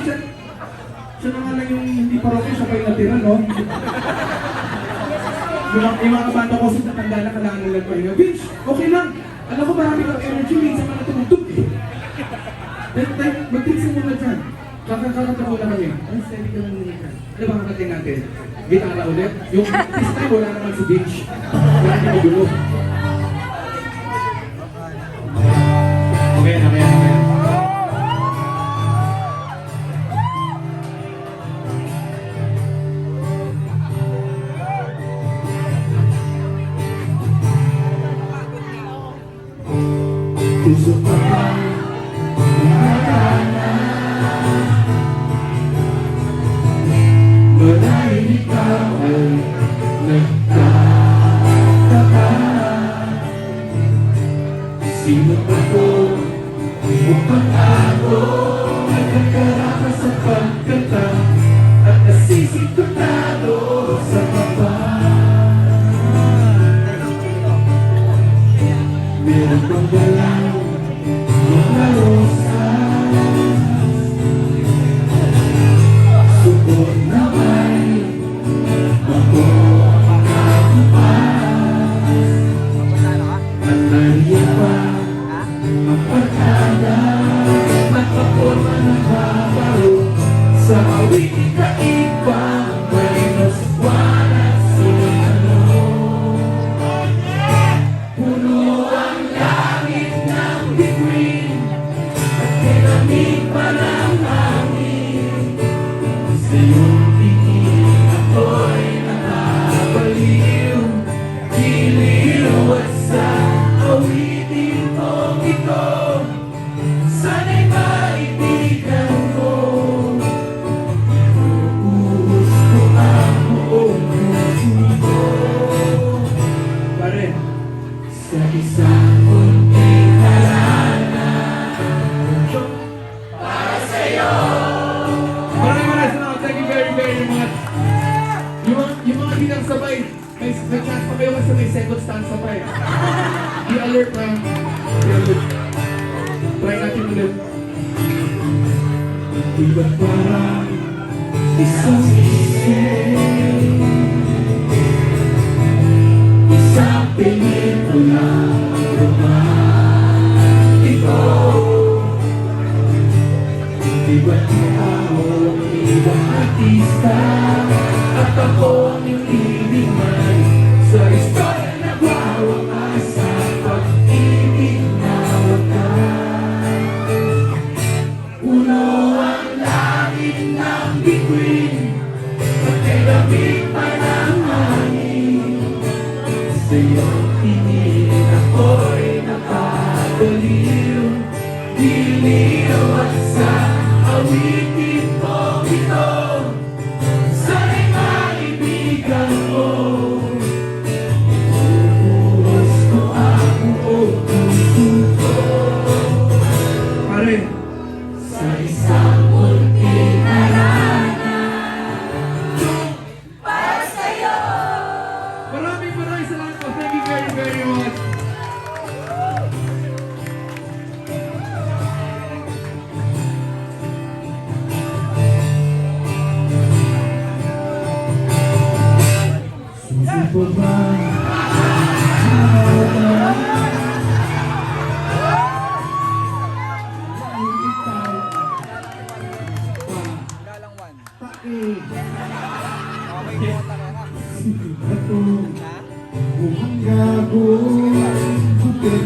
Siya na nga lang yung hindi parokya, siya pa yung natira, no? Yung mga kabanda ko sa natanda na kailangan nila pa yun. Vince, okay lang. Alam ko marami kang energy, minsan ka na tumutog eh. Mag-fixin mo na dyan. Kakatapo lang kami. Ay, steady ka lang nila. Ano ba kakating natin? Gitara ulit? Yung this time wala naman si Vince. Wala niya magulo. Okay, okay. Puso pa ba'y umatana? Marahil ikaw ay nagtataka. Sino ba to? Mukhang ako nagkakarakas sa pagkata at nasisigurado sa baba. Meron bang galang mga rosas, subok na may makakapas, at nariyan pa ang pagkada nakaporma ng babaro sa awiting kaiba may naswan at sinano. Puno ang langit ng bituin at kinamig pa ng hangin. Sa iyong tingin ako'y nakabaliw, giliw at sa awitin kong ito. Sana'y maibigan ko, inuubos ko ang buong puso. Pare, sa isang munting harana para sa'yo. Maraming salamat. Thank you very much. Yung mga ginang sabay, may chance pa kayo kasi may second stanza pa eh. Be alert ha. Be alert. Try natin ulit. Di ba parang isang isip, isang pelikula romantiko? Di ba ikaw ang ibang artista at ako ang ibig man sa istorya na wawakas sa pag-ibig na wakas? Puno ang langit ng bituin at kay lamig pa ng hangin. Sa iyong tingin ako'y nakabaliw, giliw at sa awitin kong ito. Sana'y maibigan ko, inuubos ko ang buong puso ko. Pare, sa isang munting harana para sa'yo. Maraming salamat po. Thank you very much. Susi po ba? Mukhang gago, putin.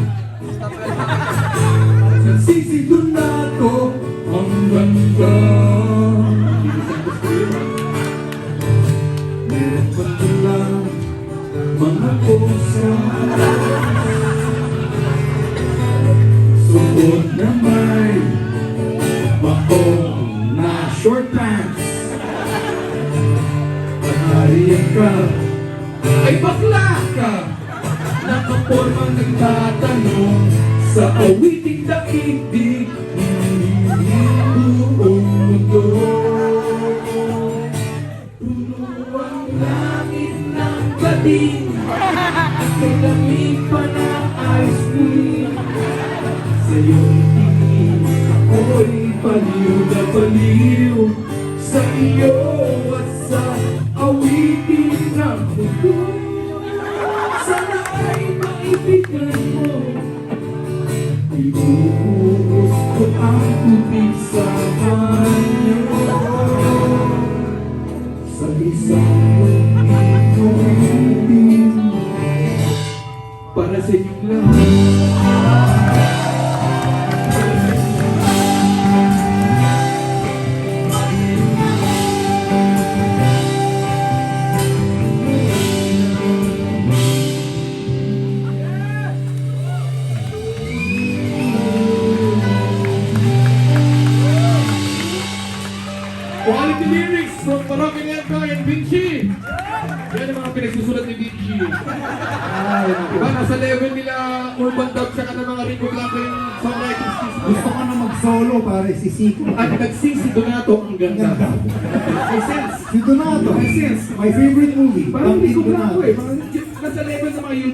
Nagsisidon na ako, ang ganda. Meron pa lang mga puso, suot na may bakong na short pants. At nariyan ka, ay bakla ka, nakapormang nagtatanong sa awiting daigdig ng buong mundo. Puno ang langit ng bading at may lamig pa ng ice cream. Sa iyong tingin ako'y paliw. napaliw sa iyo at sa awitin ng mundo. Sana ay maibigan mo. Ibuhos ko ang tubig sa banyo sa isang inumin para sa inyong lahat. Quality lyrics from Parokin Elka and Vinci. Yan ang mga pinagsusulat ni Vinci. Diba, nasa level nila Urban Dub tsaka ng mga Rico Blanco yung songwriting skills. Gusto ko na mag-solo pare si Siko. At nagsing si Donato ang ganda. May sense. Si Donato. May sense. My favorite movie. Parang Bangkit Rico Blanco Donato. eh. Parang nasa level sa mga YouTube.